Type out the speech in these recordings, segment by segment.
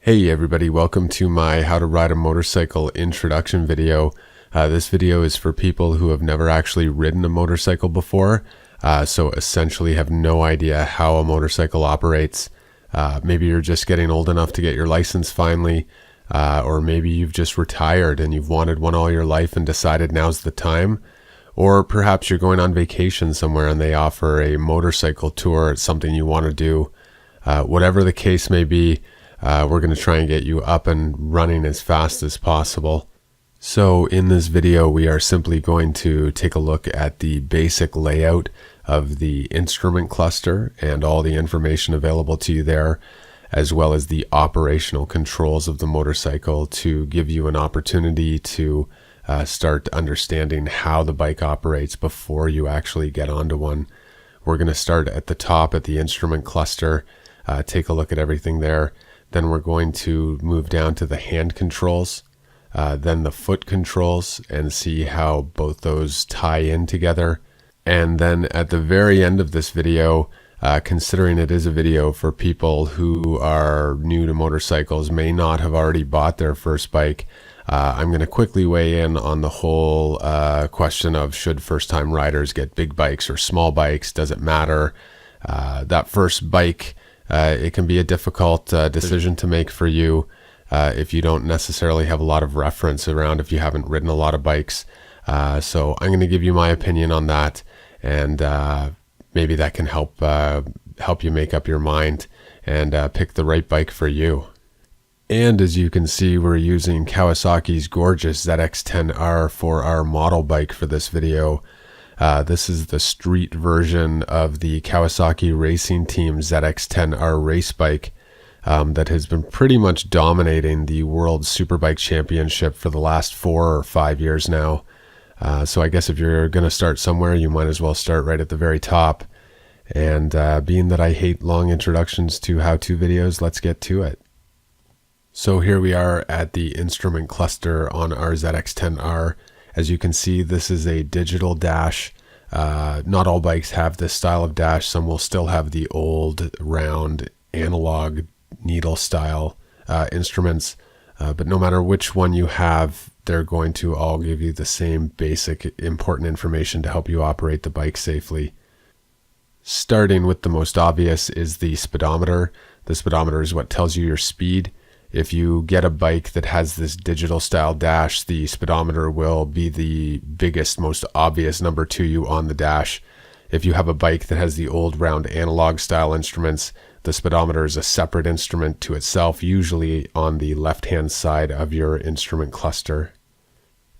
Hey everybody, welcome to my How to Ride a Motorcycle introduction video. This video is for people who have never actually ridden a motorcycle before, so essentially have no idea how a motorcycle operates. Maybe you're just getting old enough to get your license finally, or maybe you've just retired and you've wanted one all your life and decided now's the time. Or perhaps you're going on vacation somewhere and they offer a motorcycle tour. It's something you want to do. Whatever the case may be, we're going to try and get you up and running as fast as possible. So in this video, we are simply going to take a look at the basic layout of the instrument cluster and all the information available to you there, as well as the operational controls of the motorcycle to give you an opportunity to start understanding how the bike operates before you actually get onto one. We're going to start at the top at the instrument cluster, take a look at everything there. Then we're going to move down to the hand controls, then the foot controls, and see how both those tie in together. And then at the very end of this video, considering it is a video for people who are new to motorcycles, may not have already bought their first bike, I'm going to quickly weigh in on the whole question of should first-time riders get big bikes or small bikes? Does it matter? That first bike, it can be a difficult decision to make for you if you don't necessarily have a lot of reference around, if you haven't ridden a lot of bikes. So I'm going to give you my opinion on that, and maybe that can help you make up your mind and pick the right bike for you. And as you can see, we're using Kawasaki's gorgeous ZX-10R for our model bike for this video. This is the street version of the Kawasaki Racing Team ZX-10R race bike that has been pretty much dominating the World Superbike Championship for the last 4 or 5 years now. So I guess if you're going to start somewhere, you might as well start right at the very top. And being that I hate long introductions to how-to videos, let's get to it. So here we are at the instrument cluster on our ZX-10R. As you can see, this is a digital dash. Not all bikes have this style of dash. Some will still have the old round analog needle style instruments. But no matter which one you have, they're going to all give you the same basic important information to help you operate the bike safely. Starting with the most obvious is the speedometer. The speedometer is what tells you your speed. If you get a bike that has this digital style dash, the speedometer will be the biggest, most obvious number to you on the dash. If you have a bike that has the old round analog style instruments, the speedometer is a separate instrument to itself, usually on the left-hand side of your instrument cluster.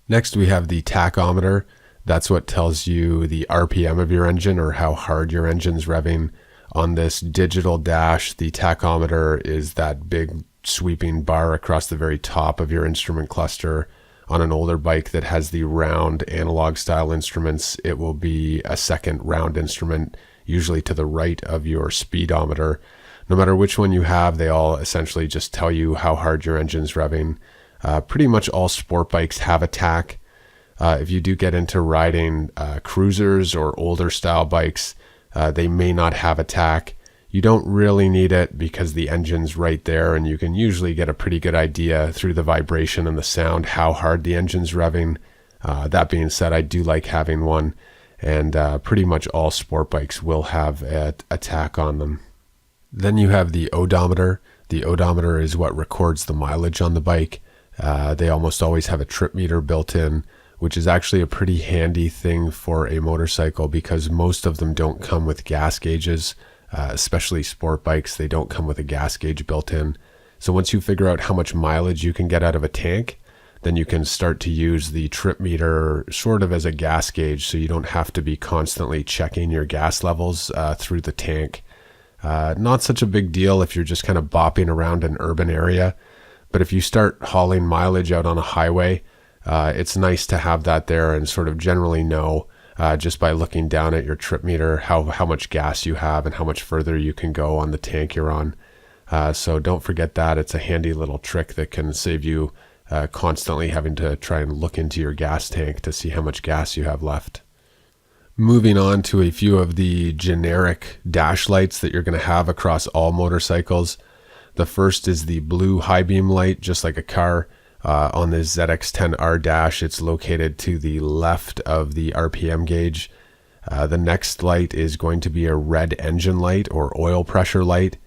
Next, we have the tachometer. That's what tells you the RPM of your engine, or how hard your engine's revving. On this digital dash, the tachometer is that big sweeping bar across the very top of your instrument cluster. On an older bike that has the round analog style instruments, it will be a second round instrument, usually to the right of your speedometer. No matter which one you have, they all essentially just tell you how hard your engine's revving. Pretty much all sport bikes have a tach. If you do get into riding cruisers or older style bikes, they may not have a tach. You don't really need it because the engine's right there, and you can usually get a pretty good idea through the vibration and the sound how hard the engine's revving. That being said, I do like having one, and pretty much all sport bikes will have a tach on them. Then you have the odometer. The odometer is what records the mileage on the bike. They almost always have a trip meter built in, which is actually a pretty handy thing for a motorcycle because most of them don't come with gas gauges. Especially sport bikes, they don't come with a gas gauge built in. So once you figure out how much mileage you can get out of a tank, then you can start to use the trip meter sort of as a gas gauge, so you don't have to be constantly checking your gas levels through the tank. Not such a big deal if you're just kind of bopping around an urban area, but if you start hauling mileage out on a highway, it's nice to have that there and sort of generally know just by looking down at your trip meter how much gas you have and how much further you can go on the tank you're on. So don't forget that. It's a handy little trick that can save you constantly having to try and look into your gas tank to see how much gas you have left. Moving on to a few of the generic dash lights that you're going to have across all motorcycles. The first is the blue high beam light, just like a car. On the ZX10R dash, it's located to the left of the RPM gauge. The next light is going to be a red engine light or oil pressure light.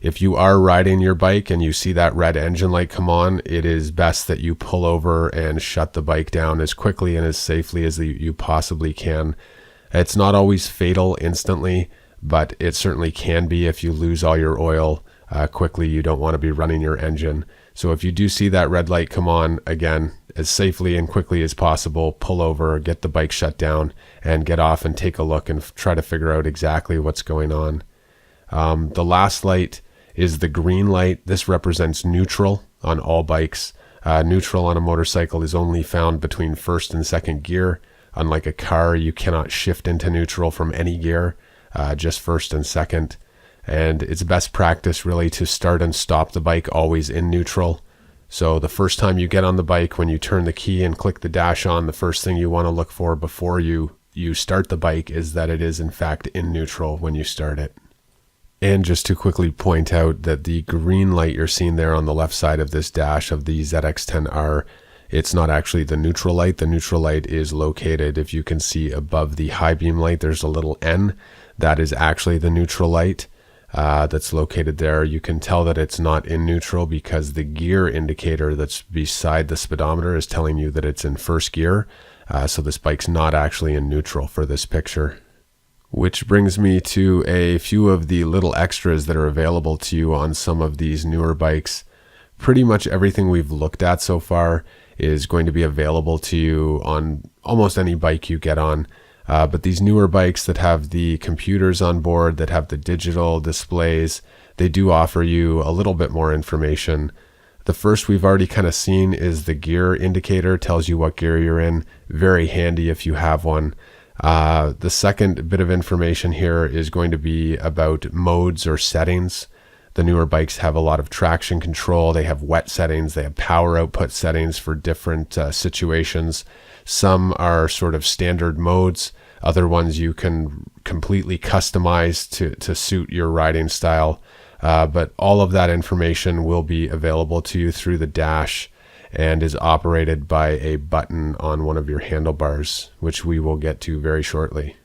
If you are riding your bike and you see that red engine light come on, it is best that you pull over and shut the bike down as quickly and as safely as you possibly can. It's not always fatal instantly, but it certainly can be if you lose all your oil quickly. You don't want to be running your engine. So if you do see that red light come on, again, as safely and quickly as possible, pull over, get the bike shut down, and get off and take a look and try to figure out exactly what's going on. The last light is the green light. This represents neutral on all bikes. Neutral on a motorcycle is only found between first and second gear. Unlike a car, you cannot shift into neutral from any gear, just first and second. And it's best practice really to start and stop the bike always in neutral. So the first time you get on the bike, when you turn the key and click the dash on, the first thing you want to look for before you start the bike is that it is in fact in neutral when you start it. And just to quickly point out that the green light you're seeing there on the left side of this dash of the ZX10R, it's not actually the neutral light. The neutral light is located, if you can see above the high beam light, there's a little N. That is actually the neutral light that's located there. You can tell that it's not in neutral because the gear indicator that's beside the speedometer is telling you that it's in first gear. So this bike's not actually in neutral for this picture. Which brings me to a few of the little extras that are available to you on some of these newer bikes. Pretty much everything we've looked at so far is going to be available to you on almost any bike you get on. But these newer bikes that have the computers on board, that have the digital displays, they do offer you a little bit more information. The first we've already kind of seen is the gear indicator, tells you what gear you're in. Very handy if you have one. The second bit of information here is going to be about modes or settings. The newer bikes have a lot of traction control. They have wet settings. They have power output settings for different situations. Some are sort of standard modes. Other ones you can completely customize to suit your riding style. But all of that information will be available to you through the dash and is operated by a button on one of your handlebars, which we will get to very shortly.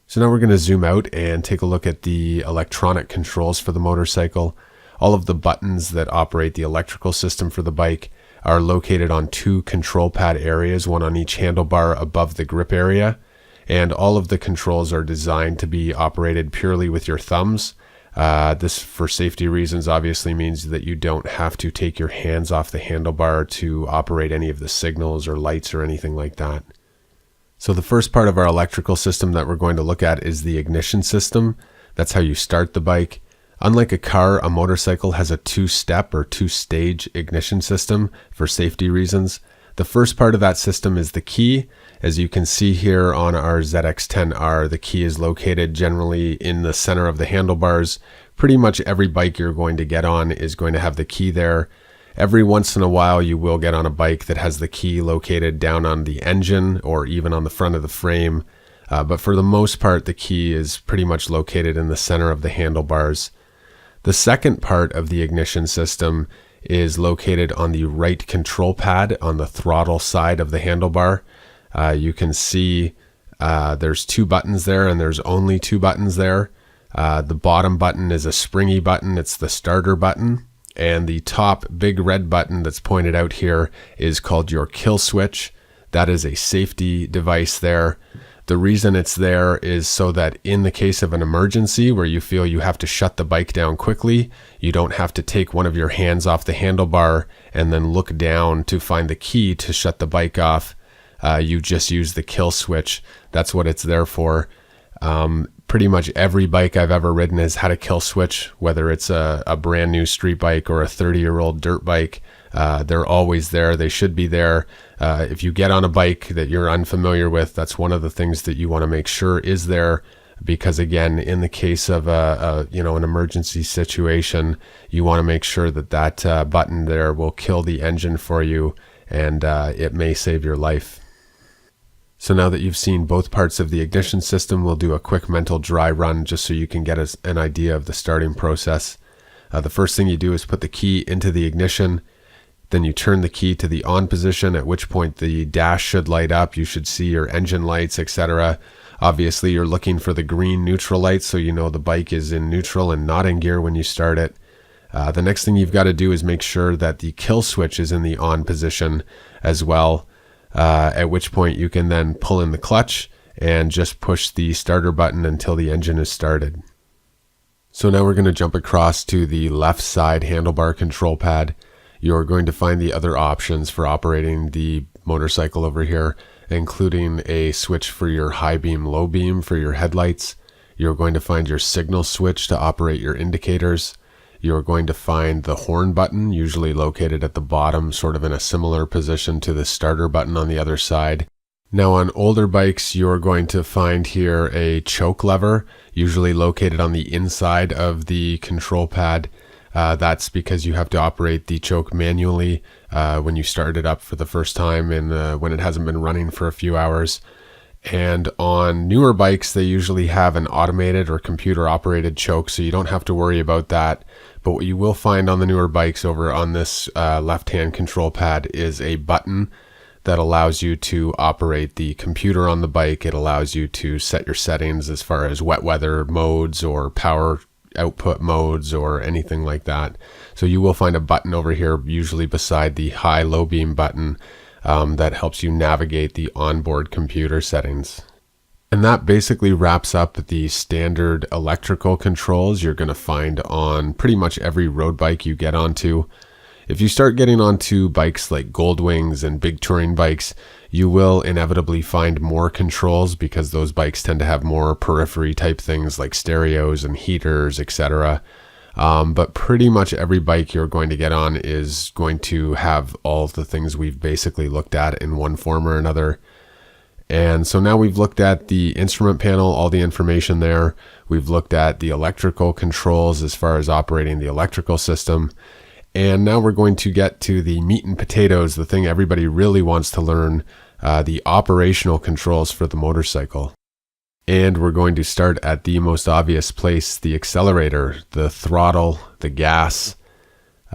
So now we're going to zoom out and take a look at the electronic controls for the motorcycle. All of the buttons that operate the electrical system for the bike are located on two control pad areas, one on each handlebar above the grip area. And all of the controls are designed to be operated purely with your thumbs. This, for safety reasons, obviously means that you don't have to take your hands off the handlebar to operate any of the signals or lights or anything like that. So the first part of our electrical system that we're going to look at is the ignition system. That's how you start the bike. Unlike a car, a motorcycle has a two-step or two-stage ignition system for safety reasons. The first part of that system is the key. As you can see here on our ZX10R, the key is located generally in the center of the handlebars. Pretty much every bike you're going to get on is going to have the key there. Every once in a while you will get on a bike that has the key located down on the engine or even on the front of the frame. But for the most part, the key is pretty much located in the center of the handlebars. The second part of the ignition system is located on the right control pad on the throttle side of the handlebar. You can see there's two buttons there, and there's only two buttons there. The bottom button is a springy button. It's the starter button. And the top big red button that's pointed out here is called your kill switch. That is a safety device there. The reason it's there is so that in the case of an emergency where you feel you have to shut the bike down quickly, you don't have to take one of your hands off the handlebar and then look down to find the key to shut the bike off. You just use the kill switch. That's what it's there for. Pretty much every bike I've ever ridden has had a kill switch, whether it's a brand new street bike or a 30-year-old dirt bike. They're always there. They should be there. If you get on a bike that you're unfamiliar with, that's one of the things that you want to make sure is there, because again, in the case of an emergency situation, you want to make sure that button there will kill the engine for you, and it may save your life. So now that you've seen both parts of the ignition system, we'll do a quick mental dry run just so you can get an idea of the starting process. The first thing you do is put the key into the ignition. Then you turn the key to the on position, at which point the dash should light up. You should see your engine lights, etc. Obviously, you're looking for the green neutral lights, so you know the bike is in neutral and not in gear when you start it. The next thing you've got to do is make sure that the kill switch is in the on position as well, at which point you can then pull in the clutch and just push the starter button until the engine is started. So now we're going to jump across to the left side handlebar control pad. You're going to find the other options for operating the motorcycle over here, including a switch for your high beam, low beam for your headlights. You're going to find your signal switch to operate your indicators. You're going to find the horn button, usually located at the bottom, sort of in a similar position to the starter button on the other side. Now on older bikes, you're going to find here a choke lever, usually located on the inside of the control pad. That's because you have to operate the choke manually when you start it up for the first time and when it hasn't been running for a few hours. And on newer bikes, they usually have an automated or computer operated choke, so you don't have to worry about that. But what you will find on the newer bikes over on this left-hand control pad is a button that allows you to operate the computer on the bike. It allows you to set your settings as far as wet weather modes or power output modes or anything like that. So you will find a button over here, usually beside the high low beam button, that helps you navigate the onboard computer settings. And that basically wraps up the standard electrical controls you're going to find on pretty much every road bike you get onto. If you start getting onto bikes like Goldwings and big touring bikes, you will inevitably find more controls because those bikes tend to have more periphery type things like stereos and heaters, etc. But pretty much every bike you're going to get on is going to have all of the things we've basically looked at in one form or another. And so now we've looked at the instrument panel, all the information there. We've looked at the electrical controls as far as operating the electrical system. And now we're going to get to the meat and potatoes, the thing everybody really wants to learn, the operational controls for the motorcycle. And we're going to start at the most obvious place, the accelerator, the throttle, the gas.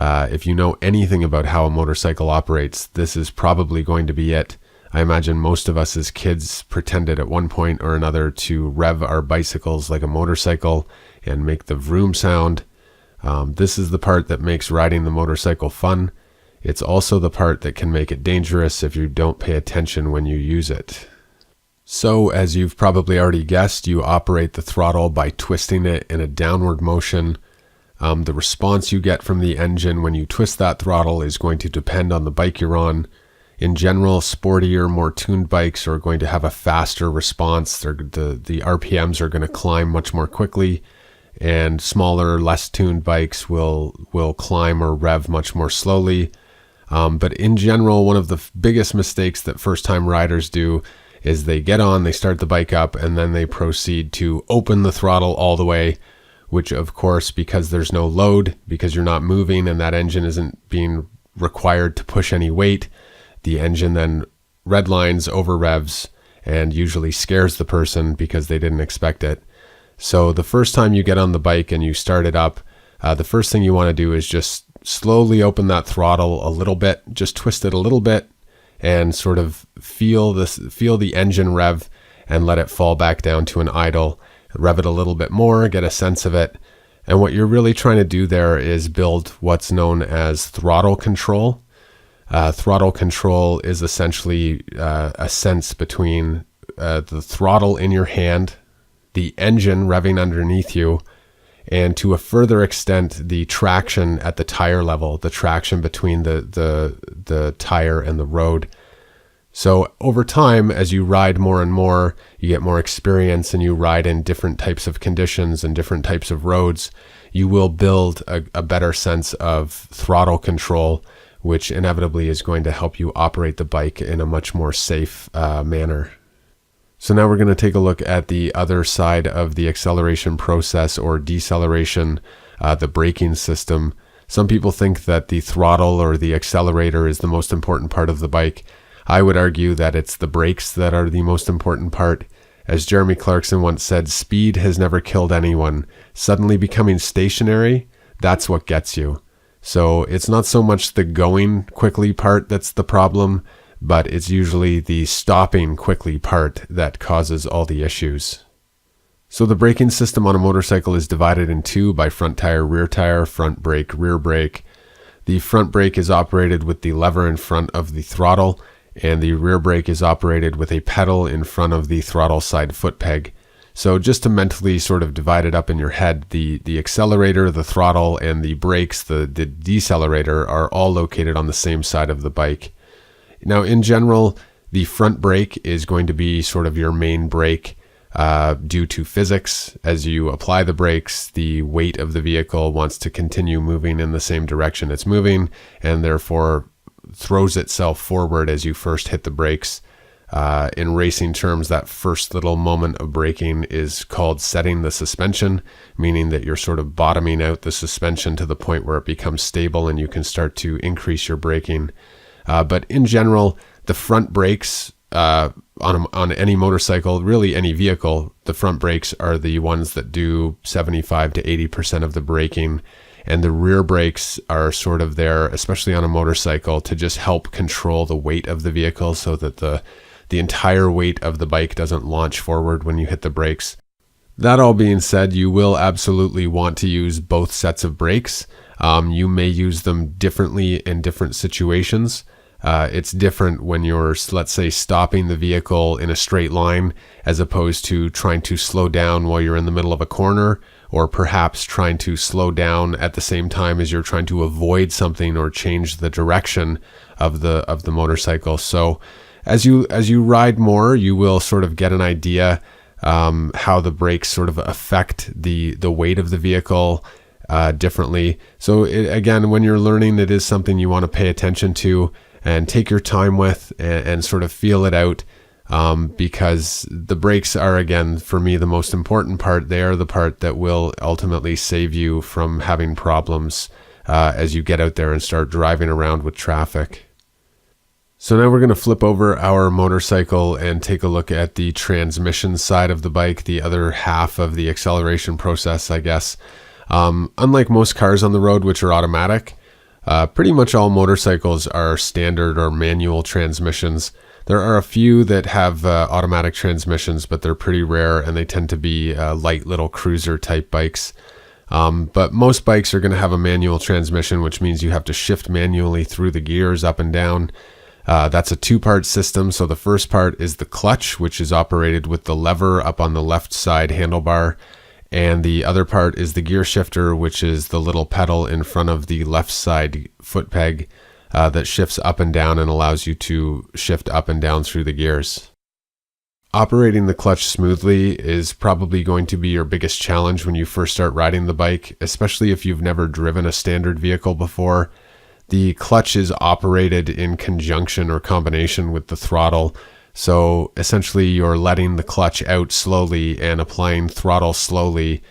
If you know anything about how a motorcycle operates, this is probably going to be it. I imagine most of us as kids pretended at one point or another to rev our bicycles like a motorcycle and make the vroom sound. This is the part that makes riding the motorcycle fun. It's also the part that can make it dangerous if you don't pay attention when you use it. So, as you've probably already guessed, you operate the throttle by twisting it in a downward motion. The response you get from the engine when you twist that throttle is going to depend on the bike you're on. In general, sportier, more tuned bikes are going to have a faster response. The RPMs are going to climb much more quickly, and smaller, less tuned bikes will climb or rev much more slowly. But in general, one of the biggest mistakes that first-time riders do is they get on, they start the bike up, and then they proceed to open the throttle all the way, which of course, because there's no load, because you're not moving and that engine isn't being required to push any weight, the engine then redlines, over revs, and usually scares the person because they didn't expect it. So the first time you get on the bike and you start it up, the first thing you want to do is just slowly open that throttle a little bit, just twist it a little bit, and sort of feel the engine rev and let it fall back down to an idle. Rev it a little bit more, get a sense of it. And what you're really trying to do there is build what's known as throttle control. Throttle control is essentially a sense between the throttle in your hand, the engine revving underneath you, and to a further extent, the traction at the tire level, the traction between the tire and the road. So over time, as you ride more and more, you get more experience and you ride in different types of conditions and different types of roads, you will build a better sense of throttle control, which inevitably is going to help you operate the bike in a much more safe manner. So now we're going to take a look at the other side of the acceleration process or deceleration, the braking system. Some people think that the throttle or the accelerator is the most important part of the bike. I would argue that it's the brakes that are the most important part. As Jeremy Clarkson once said, speed has never killed anyone. Suddenly becoming stationary, that's what gets you. So it's not so much the going quickly part that's the problem, but it's usually the stopping quickly part that causes all the issues. So the braking system on a motorcycle is divided in two by front tire, front brake, rear brake. The front brake is operated with the lever in front of the throttle, and the rear brake is operated with a pedal in front of the throttle side foot peg. So just to mentally sort of divide it up in your head, the accelerator, the throttle, and the brakes, the decelerator, are all located on the same side of the bike. Now, in general, the front brake is going to be sort of your main brake due to physics. As you apply the brakes, the weight of the vehicle wants to continue moving in the same direction it's moving, and therefore throws itself forward as you first hit the brakes. In racing terms, that first little moment of braking is called setting the suspension, meaning that you're sort of bottoming out the suspension to the point where it becomes stable and you can start to increase your braking. But in general, the front brakes on any motorcycle, really any vehicle, the front brakes are the ones that do 75 to 80% of the braking. And the rear brakes are sort of there, especially on a motorcycle, to just help control the weight of the vehicle so that the entire weight of the bike doesn't launch forward when you hit the brakes. That all being said, you will absolutely want to use both sets of brakes. You may use them differently in different situations. It's different when you're, let's say, stopping the vehicle in a straight line as opposed to trying to slow down while you're in the middle of a corner, or perhaps trying to slow down at the same time as you're trying to avoid something or change the direction of the motorcycle. So as you ride more, you will sort of get an idea how the brakes sort of affect the weight of the vehicle differently. So again, when you're learning, it is something you want to pay attention to and take your time with and sort of feel it out, because the brakes are, again, for me, the most important part. They are the part that will ultimately save you from having problems as you get out there and start driving around with traffic. So now we're going to flip over our motorcycle and take a look at the transmission side of the bike, the other half of the acceleration process, I guess. Unlike most cars on the road, which are automatic, pretty much all motorcycles are standard or manual transmissions. There are a few that have automatic transmissions, but they're pretty rare, and they tend to be light little cruiser type bikes. But most bikes are going to have a manual transmission, which means you have to shift manually through the gears up and down. That's a two-part system. So the first part is the clutch, which is operated with the lever up on the left side handlebar. And the other part is the gear shifter, which is the little pedal in front of the left side foot peg that shifts up and down and allows you to shift up and down through the gears. Operating the clutch smoothly is probably going to be your biggest challenge when you first start riding the bike, especially if you've never driven a standard vehicle before. The clutch is operated in conjunction or combination with the throttle. So essentially you're letting the clutch out slowly and applying throttle slowly,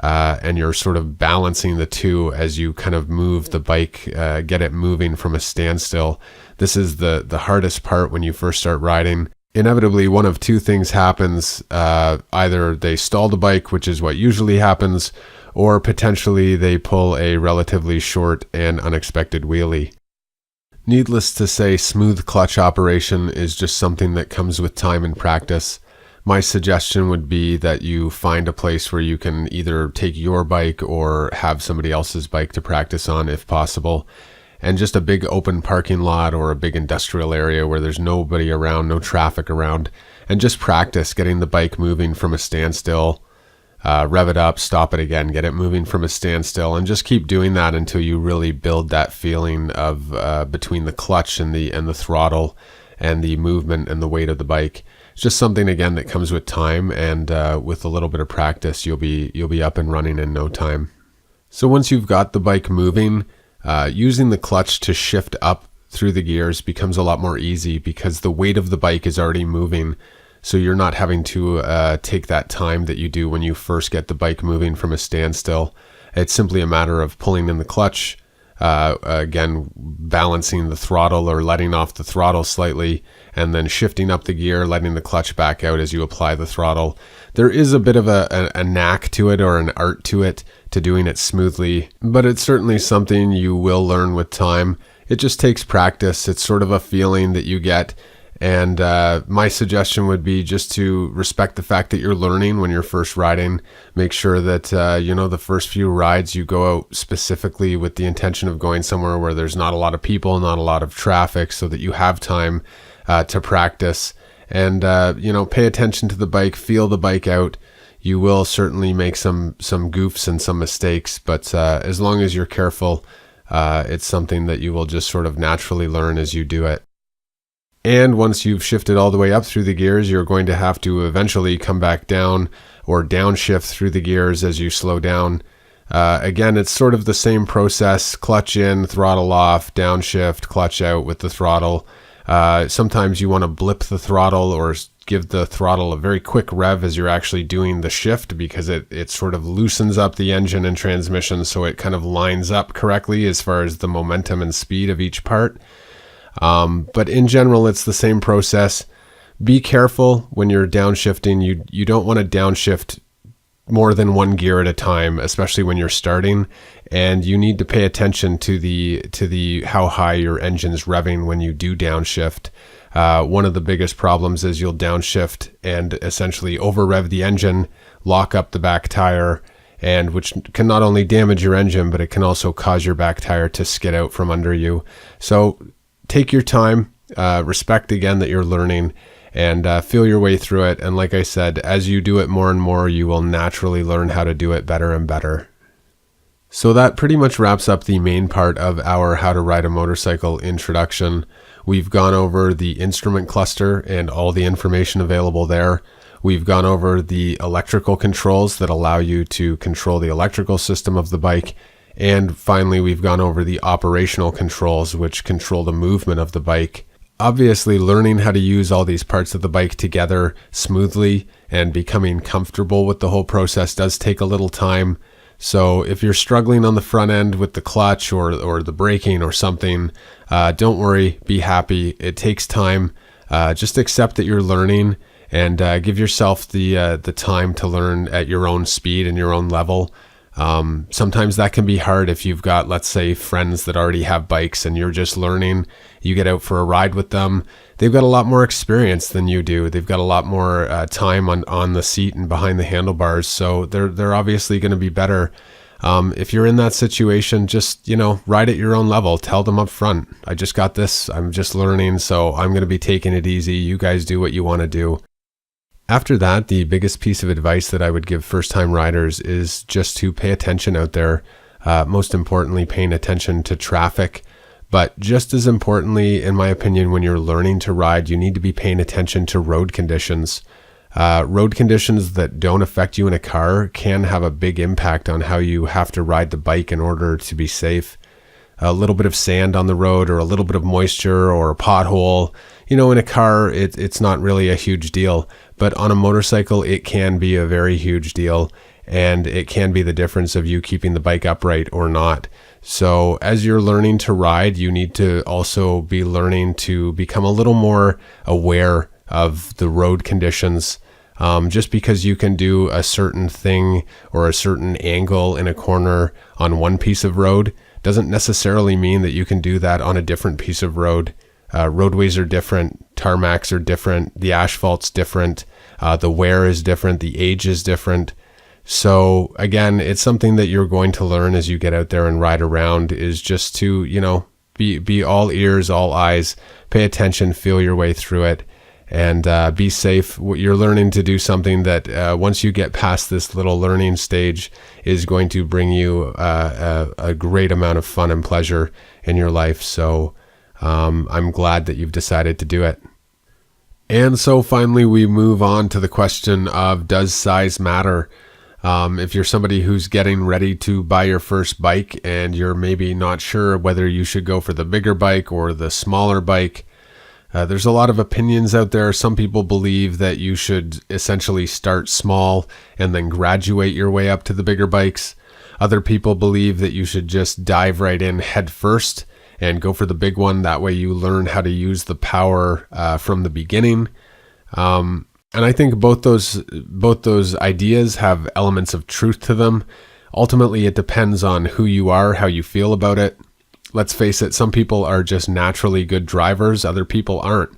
and you're sort of balancing the two as you kind of move the bike, get it moving from a standstill. This is the hardest part when you first start riding. Inevitably, one of two things happens. Either they stall the bike, which is what usually happens, or potentially they pull a relatively short and unexpected wheelie. Needless to say, smooth clutch operation is just something that comes with time and practice. My suggestion would be that you find a place where you can either take your bike or have somebody else's bike to practice on if possible. And just a big open parking lot or a big industrial area where there's nobody around, no traffic around, and just practice getting the bike moving from a standstill. Rev it up, stop it again, get it moving from a standstill, and just keep doing that until you really build that feeling of between the clutch and the throttle and the movement and the weight of the bike. It's just something, again, that comes with time, and with a little bit of practice, you'll be up and running in no time. So once you've got the bike moving, using the clutch to shift up through the gears becomes a lot more easy because the weight of the bike is already moving. So you're not having to take that time that you do when you first get the bike moving from a standstill. It's simply a matter of pulling in the clutch, Again, balancing the throttle or letting off the throttle slightly, and then shifting up the gear, letting the clutch back out as you apply the throttle. There is a bit of a knack to it, or an art to it, to doing it smoothly, but it's certainly something you will learn with time. It just takes practice. It's sort of a feeling that you get. And my suggestion would be just to respect the fact that you're learning when you're first riding. Make sure that, the first few rides you go out specifically with the intention of going somewhere where there's not a lot of people, not a lot of traffic, so that you have time to practice. And, pay attention to the bike, feel the bike out. You will certainly make some goofs and some mistakes, but as long as you're careful, it's something that you will just sort of naturally learn as you do it. And once you've shifted all the way up through the gears, you're going to have to eventually come back down or downshift through the gears as you slow down. Again, it's sort of the same process: clutch in, throttle off, downshift, clutch out with the throttle. Sometimes you want to blip the throttle or give the throttle a very quick rev as you're actually doing the shift, because it sort of loosens up the engine and transmission so it kind of lines up correctly as far as the momentum and speed of each part. But in general, it's the same process. Be careful when you're downshifting. You don't want to downshift more than one gear at a time, especially when you're starting, and you need to pay attention to the how high your engine's revving when you do downshift. One of the biggest problems is you'll downshift and essentially over rev the engine, lock up the back tire, and which can not only damage your engine, but it can also cause your back tire to skid out from under you. So take your time, respect again that you're learning, and feel your way through it. And like I said, as you do it more and more, you will naturally learn how to do it better and better. So that pretty much wraps up the main part of our How to Ride a Motorcycle introduction. We've gone over the instrument cluster and all the information available there. We've gone over the electrical controls that allow you to control the electrical system of the bike. And finally, we've gone over the operational controls, which control the movement of the bike. Obviously, learning how to use all these parts of the bike together smoothly and becoming comfortable with the whole process does take a little time. So if you're struggling on the front end with the clutch or the braking or something, don't worry, be happy. It takes time. Just accept that you're learning, and give yourself the time to learn at your own speed and your own level. Sometimes that can be hard if you've got, let's say, friends that already have bikes and you're just learning. You get out for a ride with them. They've got a lot more experience than you do. They've got a lot more time on the seat and behind the handlebars. So they're obviously going to be better. If you're in that situation, just, ride at your own level. Tell them up front, I just got this. I'm just learning, so I'm going to be taking it easy. You guys do what you want to do. After that, the biggest piece of advice that I would give first-time riders is just to pay attention out there. Most importantly, paying attention to traffic. But just as importantly, in my opinion, when you're learning to ride, you need to be paying attention to road conditions. Road conditions that don't affect you in a car can have a big impact on how you have to ride the bike in order to be safe. A little bit of sand on the road, or a little bit of moisture, or a pothole, in a car, it's not really a huge deal. But on a motorcycle, it can be a very huge deal, and it can be the difference of you keeping the bike upright or not. So as you're learning to ride, you need to also be learning to become a little more aware of the road conditions. Just because you can do a certain thing or a certain angle in a corner on one piece of road doesn't necessarily mean that you can do that on a different piece of road. Roadways are different, tarmacs are different, the asphalt's different, the wear is different, the age is different. So again, it's something that you're going to learn as you get out there and ride around, is just to, be all ears, all eyes, pay attention, feel your way through it, and be safe. You're learning to do something that once you get past this little learning stage is going to bring you a great amount of fun and pleasure in your life. So I'm glad that you've decided to do it. And so finally, we move on to the question of, does size matter? If you're somebody who's getting ready to buy your first bike and you're maybe not sure whether you should go for the bigger bike or the smaller bike, there's a lot of opinions out there. Some people believe that you should essentially start small and then graduate your way up to the bigger bikes. Other people believe that you should just dive right in head first and go for the big one. That way you learn how to use the power from the beginning. And I think both those ideas have elements of truth to them. Ultimately, it depends on who you are, how you feel about it. Let's face it, some people are just naturally good drivers. Other people aren't.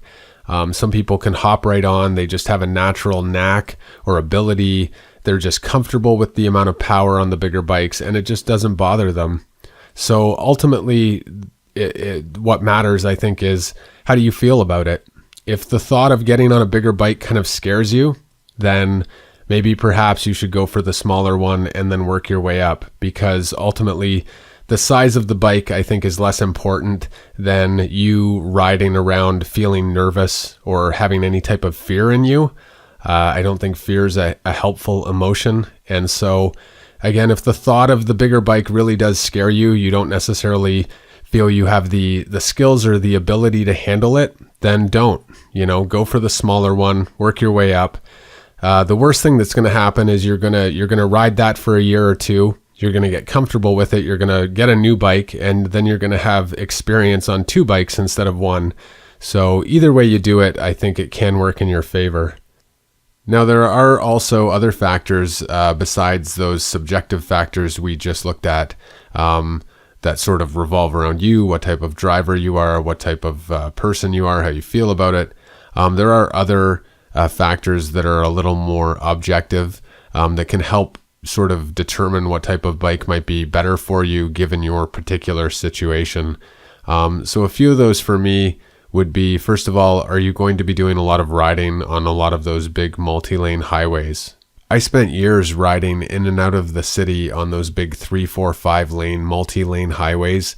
Some people can hop right on. They just have a natural knack or ability. They're just comfortable with the amount of power on the bigger bikes, and it just doesn't bother them. So ultimately, what matters, I think, is how do you feel about it? If the thought of getting on a bigger bike kind of scares you, then maybe perhaps you should go for the smaller one and then work your way up, because ultimately the size of the bike, I think, is less important than you riding around feeling nervous or having any type of fear in you. I don't think fear is a helpful emotion. And so, again, if the thought of the bigger bike really does scare you, you don't necessarily feel you have the skills or the ability to handle it, then don't. Go for the smaller one, work your way up. The worst thing that's going to happen is you're gonna ride that for a year or two. You're going to get comfortable with it. You're going to get a new bike, and then you're going to have experience on 2 bikes instead of 1. So either way you do it, I think it can work in your favor. Now, there are also other factors besides those subjective factors we just looked at that sort of revolve around you, what type of driver you are, what type of person you are, how you feel about it. There are other factors that are a little more objective that can help sort of determine what type of bike might be better for you given your particular situation. So a few of those for me would be, first of all, are you going to be doing a lot of riding on a lot of those big multi-lane highways? I spent years riding in and out of the city on those big 3, 4, 5 lane multi-lane highways.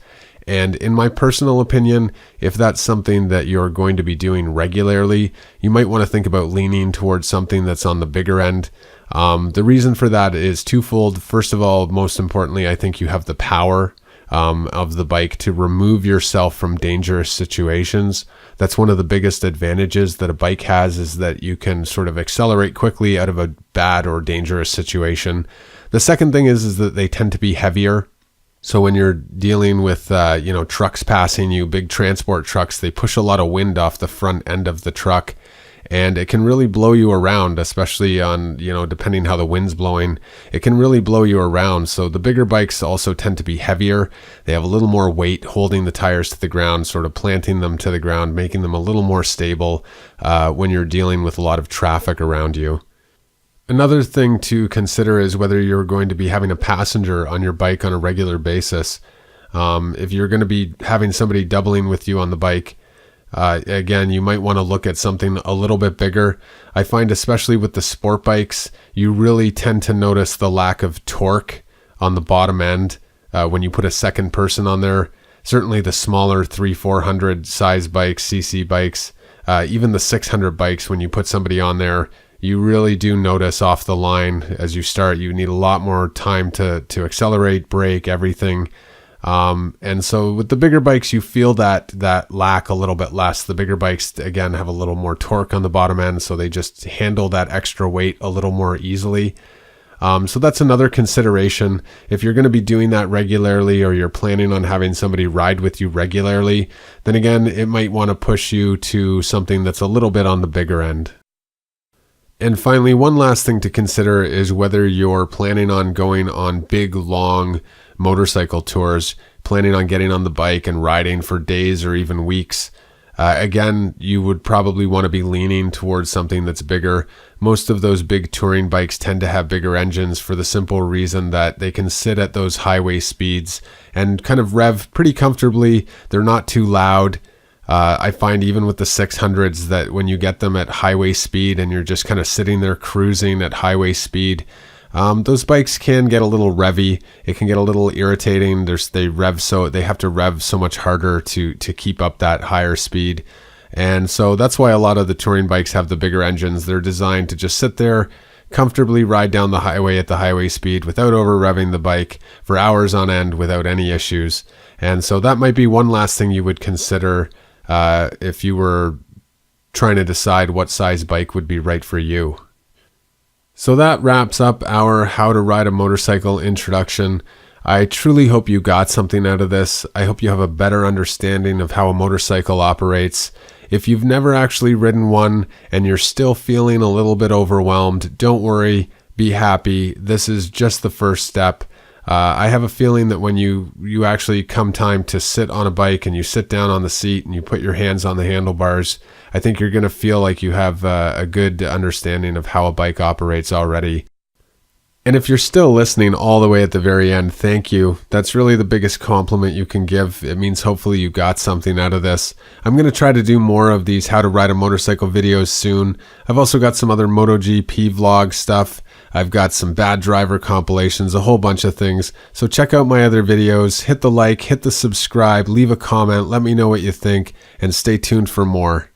And in my personal opinion, if that's something that you're going to be doing regularly, you might want to think about leaning towards something that's on the bigger end. The reason for that is twofold. First of all, most importantly, I think you have the power of the bike to remove yourself from dangerous situations. That's one of the biggest advantages that a bike has, is that you can sort of accelerate quickly out of a bad or dangerous situation. The second thing is that they tend to be heavier. So when you're dealing with, trucks passing you, big transport trucks, they push a lot of wind off the front end of the truck, and it can really blow you around, especially on, depending how the wind's blowing, it can really blow you around. So the bigger bikes also tend to be heavier. They have a little more weight holding the tires to the ground, sort of planting them to the ground, making them a little more stable when you're dealing with a lot of traffic around you. Another thing to consider is whether you're going to be having a passenger on your bike on a regular basis. If you're going to be having somebody doubling with you on the bike, again, you might want to look at something a little bit bigger. I find especially with the sport bikes, you really tend to notice the lack of torque on the bottom end when you put a second person on there. Certainly the smaller 300-400 size bikes, CC bikes, even the 600 bikes, when you put somebody on there, you really do notice off the line as you start. You need a lot more time to accelerate, brake, everything. And so with the bigger bikes, you feel that lack a little bit less. The bigger bikes, again, have a little more torque on the bottom end, so they just handle that extra weight a little more easily. So that's another consideration. If you're going to be doing that regularly, or you're planning on having somebody ride with you regularly, then again, it might want to push you to something that's a little bit on the bigger end. And finally, one last thing to consider is whether you're planning on going on big, long motorcycle tours, planning on getting on the bike and riding for days or even weeks. Again, you would probably want to be leaning towards something that's bigger. Most of those big touring bikes tend to have bigger engines for the simple reason that they can sit at those highway speeds and kind of rev pretty comfortably. They're not too loud. I find even with the 600s that when you get them at highway speed and you're just kind of sitting there cruising at highway speed, those bikes can get a little revvy. It can get a little irritating. They have to rev so much harder to keep up that higher speed. And so that's why a lot of the touring bikes have the bigger engines. They're designed to just sit there, comfortably ride down the highway at the highway speed without over revving the bike for hours on end without any issues. And so that might be one last thing you would consider if you were trying to decide what size bike would be right for you. So that wraps up our how to ride a motorcycle introduction. I truly hope you got something out of this. I hope you have a better understanding of how a motorcycle operates. If you've never actually ridden one and you're still feeling a little bit overwhelmed, don't worry, be happy. This is just the first step. I have a feeling that when you actually come time to sit on a bike and you sit down on the seat and you put your hands on the handlebars, I think you're going to feel like you have a good understanding of how a bike operates already. And if you're still listening all the way at the very end, thank you. That's really the biggest compliment you can give. It means hopefully you got something out of this. I'm going to try to do more of these how to ride a motorcycle videos soon. I've also got some other MotoGP vlog stuff. I've got some bad driver compilations, a whole bunch of things. So check out my other videos, hit the like, hit the subscribe, leave a comment, let me know what you think, and stay tuned for more.